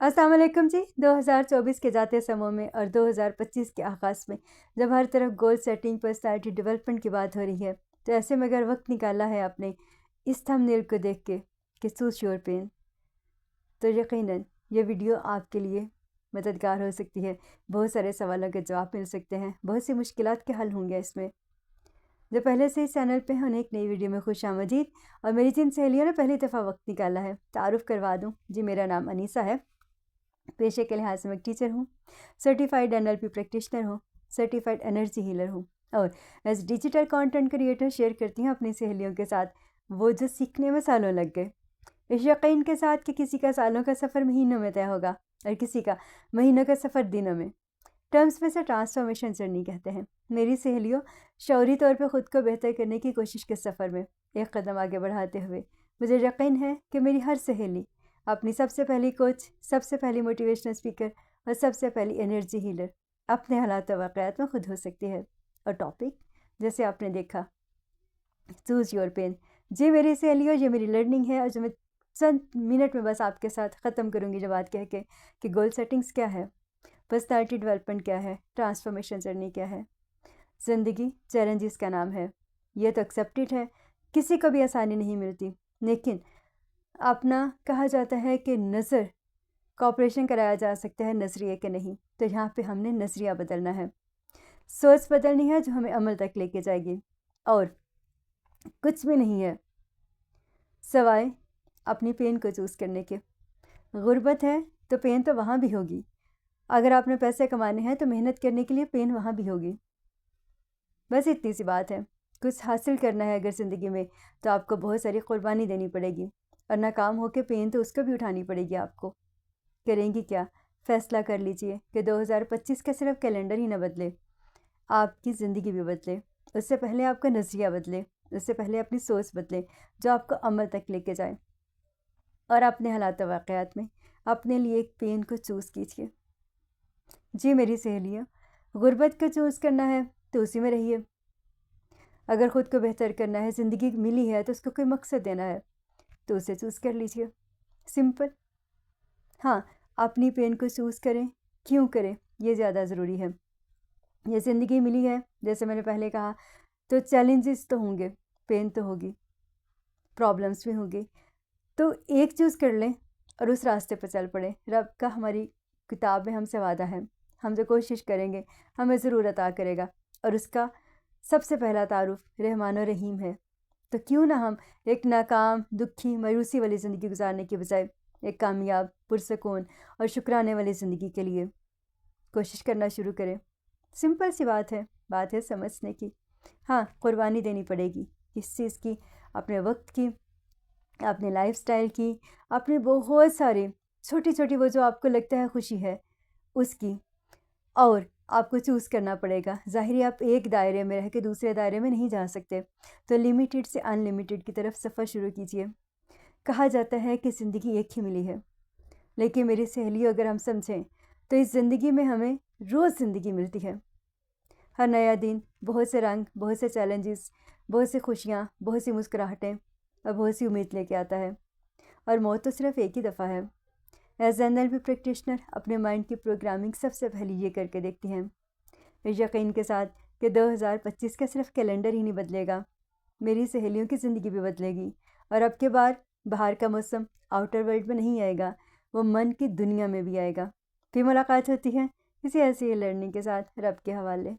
अस्सलाम वालेकुम जी। 2024 के जाते समूह में और 2025 के आगाज़ में जब हर तरफ गोल सेटिंग, पर्सनैलिटी डेवलपमेंट की बात हो रही है, तो ऐसे में अगर वक्त निकाला है आपने इस थंबनेल को देख के कि चूज़ योर पेन, तो यकीनन ये वीडियो आपके लिए मददगार हो सकती है। बहुत सारे सवालों के जवाब मिल सकते हैं, बहुत सी मुश्किलात के हल होंगे इसमें। जो पहले से इस चैनल पे हैं उन्हें एक नई वीडियो में खुश आमदीद। और मेरी जिन सहेलियों ने पहली दफ़ा वक्त निकाला है, तारुफ़ करवा दूँ जी, मेरा नाम अनीसा है। पेशे के लिहाज से मैं एक टीचर हूँ, सर्टिफाइड NLP प्रैक्टिशनर हूँ, सर्टिफाइड एनर्जी हीलर हूँ और as digital content creator share करती हूँ अपनी सहेलियों के साथ वो जो सीखने में सालों लग गए, इस यकीन के साथ कि किसी का सालों का सफ़र महीनों में तय होगा और किसी का महीनों का सफ़र दिनों में। टर्म्स में से ट्रांसफॉर्मेशन जर्नी कहते हैं। मेरी सहेलियों शौरी तौर पर ख़ुद को बेहतर करने की कोशिश के सफ़र में एक कदम आगे बढ़ाते हुए मुझे यकीन है कि मेरी हर सहेली अपनी सबसे पहली कोच, सबसे पहली मोटिवेशनल स्पीकर और सबसे पहली एनर्जी हीलर अपने हालात व वाक़यात में खुद हो सकती है। और टॉपिक जैसे आपने देखा, चूज़ योर पेन। जी मेरी सहेलियों, ये मेरी लर्निंग है और जो मैं चंद मिनट में बस आपके साथ ख़त्म करूँगी जो बात कह के कि गोल सेटिंग्स क्या है, पर्सनैलिटी डेवलपमेंट क्या है, ट्रांसफॉर्मेशन जर्नी क्या है। ज़िंदगी चैलेंजेस का नाम है, ये तो एक्सेप्टेड है, किसी को भी आसानी नहीं मिलती, लेकिन अपना कहा जाता है कि नज़र कॉपरेशन कराया जा सकता है, नज़रिए के नहीं। तो यहाँ पे हमने नज़रिया बदलना है, सोच बदलनी है जो हमें अमल तक लेके जाएगी। और कुछ भी नहीं है सवाए अपनी पेन को चूज़ करने के। गुर्बत है तो पेन तो वहाँ भी होगी, अगर आपने पैसे कमाने हैं तो मेहनत करने के लिए पेन वहाँ भी होगी। बस इतनी सी बात है। कुछ हासिल करना है अगर ज़िंदगी में तो आपको बहुत सारी कुर्बानी देनी पड़ेगी और नाकाम होकर पेन तो उसको भी उठानी पड़ेगी आपको। करेंगी क्या? फ़ैसला कर लीजिए कि 2025 का सिर्फ कैलेंडर ही ना बदले, आपकी ज़िंदगी भी बदले। उससे पहले आपका नज़रिया बदले, उससे पहले अपनी सोच बदले जो आपको अमल तक लेके जाए। और अपने हालात व वाक़यात में अपने लिए एक पेन को चूज़ कीजिए। जी मेरी सहेलियों, गुर्बत को चूज़ करना है तो उसी में रहिए। अगर ख़ुद को बेहतर करना है, ज़िंदगी मिली है तो उसको कोई मकसद देना है तो उसे चूज़ कर लीजिए, सिंपल। हाँ, अपनी पेन को चूज़ करें, क्यों करें, ये ज़्यादा ज़रूरी है। ये ज़िंदगी मिली है, जैसे मैंने पहले कहा, तो चैलेंजेस तो होंगे, पेन तो होगी, प्रॉब्लम्स भी होंगी, तो एक चूज़ कर लें और उस रास्ते पर चल पड़े। रब का हमारी किताब में हमसे वादा है, हम जो कोशिश करेंगे हमें ज़रूर अता करेगा और उसका सबसे पहला तारुफ़ रहमान और रहीम है। तो क्यों ना हम एक नाकाम, दुखी, मायूसी वाली ज़िंदगी गुजारने के बजाय एक कामयाब, पुरसकून और शुक्राने वाली ज़िंदगी के लिए कोशिश करना शुरू करें। सिंपल सी बात है समझने की। हाँ, कुर्बानी देनी पड़ेगी इस चीज़ की, अपने वक्त की, अपने लाइफस्टाइल की, अपने बहुत सारे छोटी छोटी वो जो आपको लगता है खुशी है उसकी। और आपको चूज़ करना पड़ेगा। ज़ाहिर है आप एक दायरे में रह के दूसरे दायरे में नहीं जा सकते, तो लिमिटेड से अनलिमिटेड की तरफ सफ़र शुरू कीजिए। कहा जाता है कि ज़िंदगी एक ही मिली है, लेकिन मेरी सहेलियों अगर हम समझें तो इस ज़िंदगी में हमें रोज़ ज़िंदगी मिलती है। हर नया दिन बहुत से रंग, बहुत से चैलेंजेस, बहुत सी खुशियाँ, बहुत सी मुस्कुराहटें और बहुत सी उम्मीद लेके आता है। और मौत तो सिर्फ़ एक ही दफ़ा है। एज NLP प्रैक्टिशनर अपने माइंड की प्रोग्रामिंग सबसे पहले ये करके देखती हैं, इस यकीन के साथ कि 2025 का सिर्फ कैलेंडर ही नहीं बदलेगा, मेरी सहेलियों की ज़िंदगी भी बदलेगी। और अब के बाद बाहर का मौसम आउटर वर्ल्ड में नहीं आएगा, वो मन की दुनिया में भी आएगा। फिर मुलाकात होती है किसी ऐसी लर्निंग के साथ, रब के हवाले।